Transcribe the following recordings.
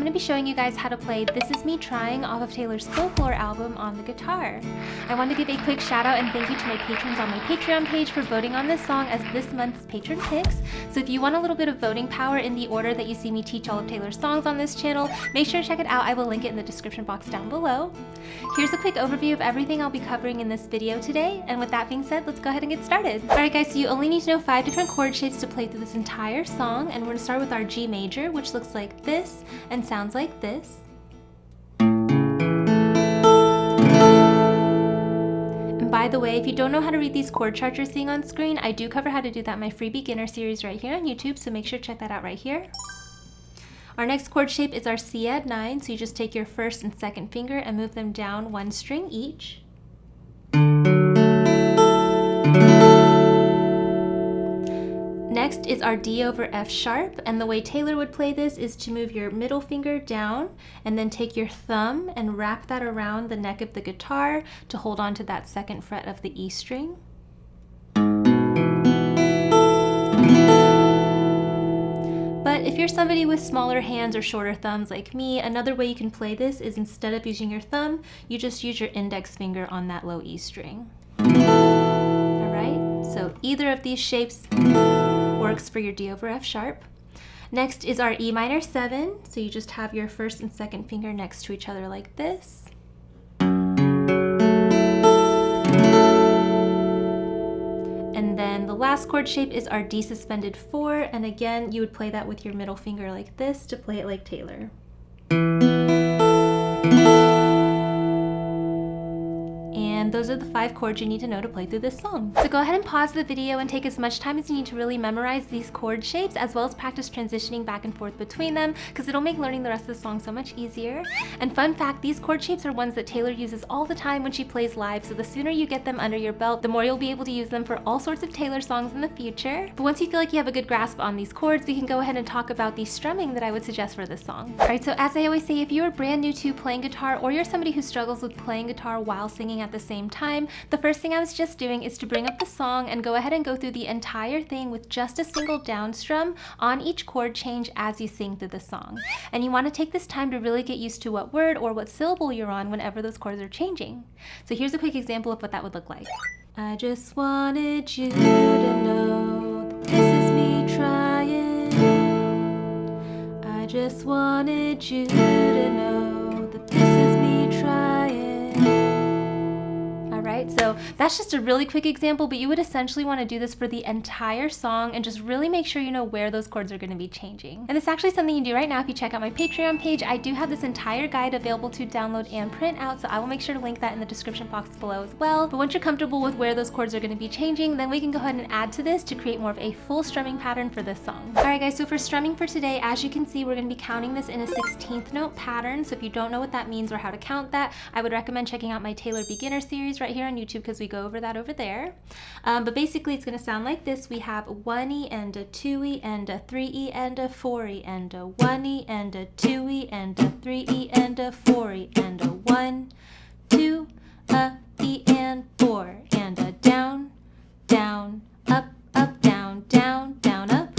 going to be showing you guys how to play This Is Me Trying off of Taylor's Folklore album on the guitar. I want to give a quick shout out and thank you to my patrons on my Patreon page for voting on this song as this month's patron picks. So if you want a little bit of voting power in the order that you see me teach all of Taylor's songs on this channel, make sure to check it out. I will link it in the description box down below. Here's a quick overview of everything I'll be covering in this video today, and with that being said, let's go ahead and get started. Alright guys, so you only need to know 5 different chord shapes to play through this entire song, and we're going to start with our G major, which looks like this and sounds like this. And by the way, if you don't know how to read these chord charts you're seeing on screen, I do cover how to do that in my free beginner series right here on YouTube, so make sure to check that out right here. Our next chord shape is our C add 9, so you just take your first and second finger and move them down 1 string each. Next is our D over F sharp, and the way Taylor would play this is to move your middle finger down and then take your thumb and wrap that around the neck of the guitar to hold on to that second fret of the E string. But if you're somebody with smaller hands or shorter thumbs like me, another way you can play this is instead of using your thumb, you just use your index finger on that low E string. Alright, so either of these shapes works for your D over F sharp. Next is our E minor 7, so you just have your first and second finger next to each other like this. And then the last chord shape is our D suspended 4, and again you would play that with your middle finger like this to play it like Taylor. And those are the 5 chords you need to know to play through this song. So go ahead and pause the video and take as much time as you need to really memorize these chord shapes, as well as practice transitioning back and forth between them, because it'll make learning the rest of the song so much easier. And fun fact, these chord shapes are ones that Taylor uses all the time when she plays live, so the sooner you get them under your belt, the more you'll be able to use them for all sorts of Taylor songs in the future. But once you feel like you have a good grasp on these chords, we can go ahead and talk about the strumming that I would suggest for this song. Alright, so as I always say, if you're brand new to playing guitar, or you're somebody who struggles with playing guitar while singing at the same time, the first thing I was just doing is to bring up the song and go ahead and go through the entire thing with just a single down strum on each chord change as you sing through the song. And you want to take this time to really get used to what word or what syllable you're on whenever those chords are changing. So here's a quick example of what that would look like. I just wanted you to know that this is me trying. I just wanted you to know that this is me trying. Alright, so that's just a really quick example, but you would essentially want to do this for the entire song and just really make sure you know where those chords are going to be changing. And it's actually something you can do right now if you check out my Patreon page. I do have this entire guide available to download and print out, so I will make sure to link that in the description box below as well. But once you're comfortable with where those chords are going to be changing, then we can go ahead and add to this to create more of a full strumming pattern for this song. Alright guys, so for strumming for today, as you can see, we're going to be counting this in a 16th note pattern. So if you don't know what that means or how to count that, I would recommend checking out my Taylor beginner series right here on YouTube, because we go over that over there. But basically it's going to sound like this. We have 1E and a 2E and a 3E and a 4E and a 1E and a 2E and a 3E and a 4E and a 1, 2, a E and 4 and a down, down, up, up, down, down, down, up.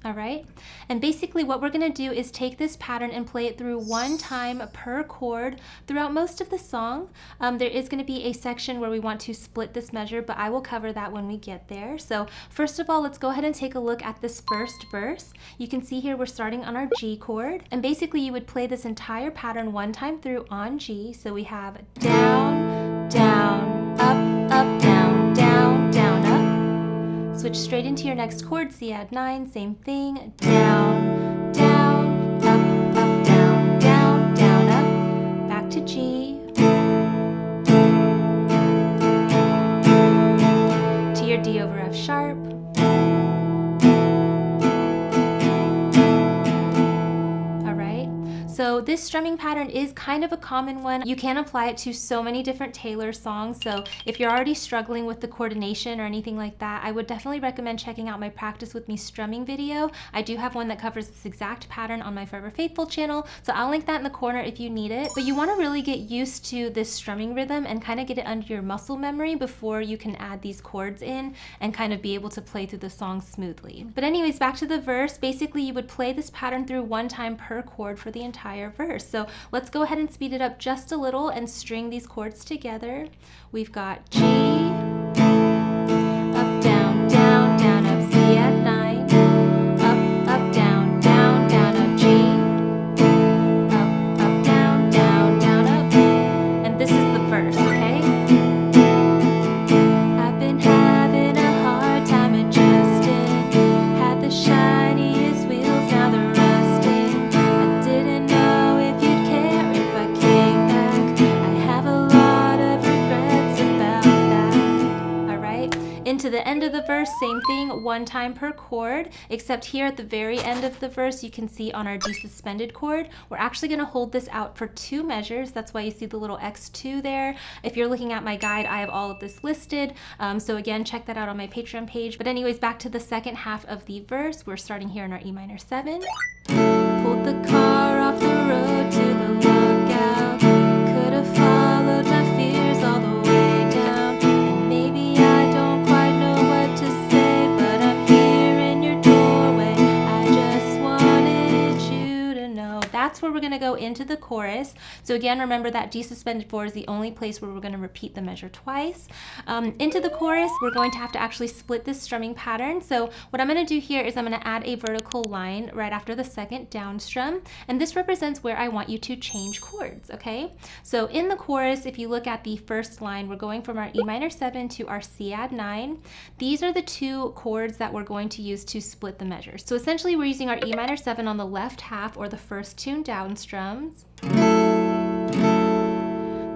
Alright, and basically what we're going to do is take this pattern and play it through 1 time per chord throughout most of the song. There is going to be a section where we want to split this measure, but I will cover that when we get there. So first of all, let's go ahead and take a look at this first verse. You can see here we're starting on our G chord, and basically you would play this entire pattern 1 time through on G. So we have down, down, up, up, down, down, down, up. Switch straight into your next chord, C add 9, same thing, down, down, up, up, down, down, down, up, back to G, to your D over F sharp, alright, so this this strumming pattern is kind of a common one. You can apply it to so many different Taylor songs, so if you're already struggling with the coordination or anything like that, I would definitely recommend checking out my Practice With Me strumming video. I do have one that covers this exact pattern on my Forever Faithful channel, so I'll link that in the corner if you need it. But you want to really get used to this strumming rhythm and kind of get it under your muscle memory before you can add these chords in and kind of be able to play through the song smoothly. But anyways, back to the verse. Basically, you would play this pattern through one time per chord for the entire verse. So let's go ahead and speed it up just a little and string these chords together. We've got G, up, down, down, down, up, C at 9, up, up, down, down, down, up, G, up, up, down, down, down, up. And this is the verse, okay? I've been having a hard time adjusting, had the shiniest wheels, now they're rusting. I didn't know if you'd care if I came back. I have a lot of regrets about that. Alright, into the end of the verse, same thing, one time per chord, except here at the very end of the verse, you can see on our D suspended chord, we're actually going to hold this out for 2 measures. That's why you see the little X2 there. If you're looking at my guide, I have all of this listed. So again, check that out on my Patreon page. But anyways, back to the second half of the verse. We're starting here in our E minor 7. Pulled the car off the road to the lookout. Could have followed my fears all the way down. And maybe I don't quite know what to say, but I'm here in your doorway. I just wanted you to know. That's where we're going to go into the chorus. So again, remember that D suspended 4 is the only place where we're going to repeat the measure twice. Into the chorus, we're going to have to actually split this strumming pattern. So what I'm going to do here is I'm going to add a vertical line right after the second down strum, and this represents where I want you to change chords, okay? So in the chorus, if you look at the first line, we're going from our E minor 7 to our C add 9. These are the 2 chords that we're going to use to split the measures. So essentially, we're using our E minor 7 on the left half, or the first 2 down strums.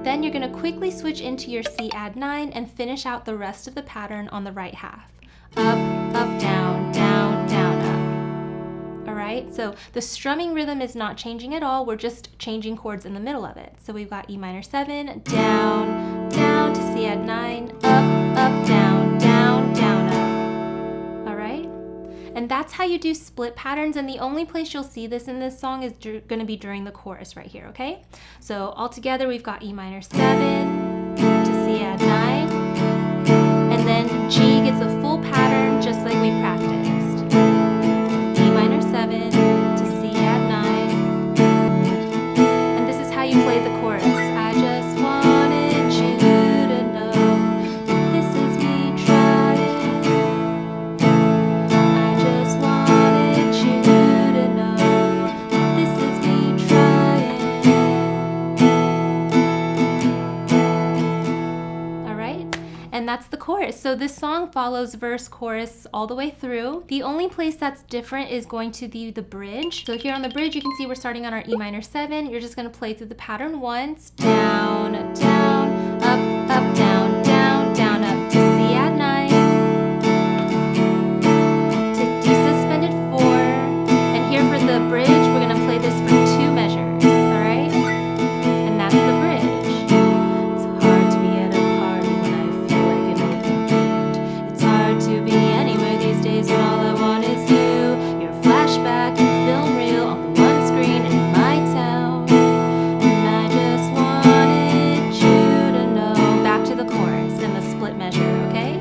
Then you're going to quickly switch into your C add 9 and finish out the rest of the pattern on the right half. Up, up, down, down, down, up. Alright, so the strumming rhythm is not changing at all, we're just changing chords in the middle of it. So we've got E minor 7, down, down to C add 9, up, up, down, down, down, up. Alright? And that's how you do split patterns, and the only place you'll see this in this song is going to be during the chorus right here, okay? So all together we've got E minor 7 to C add 9, and then G gets a full pattern just like we practiced. E minor 7 to C add 9, and this is how you play the chorus. I just wanted you to know this is me trying. And that's the chorus. So this song follows verse, chorus all the way through. The only place that's different is going to be the bridge. So here on the bridge, you can see we're starting on our E minor 7. You're just going to play through the pattern once. Down, down, up, up, down, down, down, up to C add 9. To D suspended 4. And here for the bridge, we're going to play this for 2 measures. All right? And that's the bridge. To be anywhere these days when all I want is you. Your flashback and film reel on the one screen in my town. And I just wanted you to know. Back to the chorus and the split measure, okay?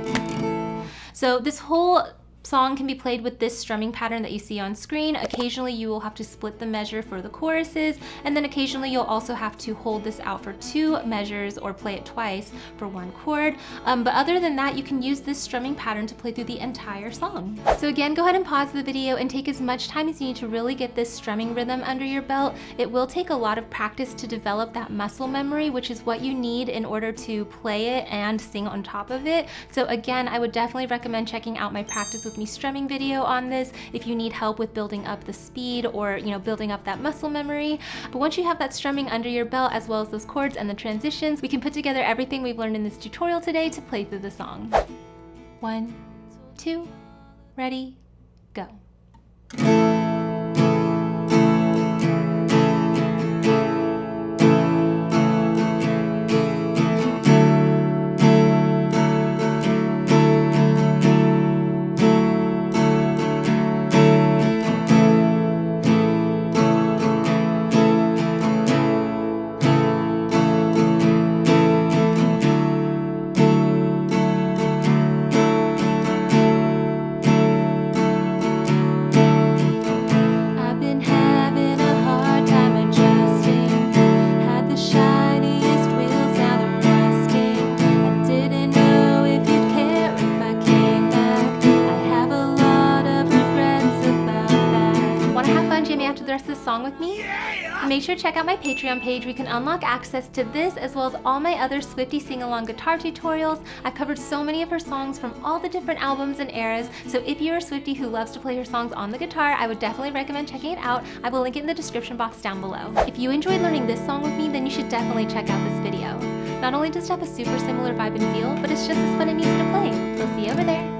So this whole song can be played with this strumming pattern that you see on screen. Occasionally you will have to split the measure for the choruses, and then occasionally you'll also have to hold this out for 2 measures or play it twice for 1 chord. But other than that, you can use this strumming pattern to play through the entire song. So again, go ahead and pause the video and take as much time as you need to really get this strumming rhythm under your belt. It will take a lot of practice to develop that muscle memory, which is what you need in order to play it and sing on top of it. So again, I would definitely recommend checking out my Practice With Me strumming video on this if you need help with building up the speed or building up that muscle memory. But once you have that strumming under your belt, as well as those chords and the transitions, we can put together everything we've learned in this tutorial today to play through the song. 1, 2, ready, go. on jamming out to the rest of the song with me? Yeah! Make sure to check out my Patreon page where you can unlock access to this as well as all my other Swiftie sing-along guitar tutorials. I've covered so many of her songs from all the different albums and eras, so if you're a Swiftie who loves to play her songs on the guitar, I would definitely recommend checking it out. I will link it in the description box down below. If you enjoyed learning this song with me, then you should definitely check out this video. Not only does it have a super similar vibe and feel, but it's just as fun and easy to play. So see you over there.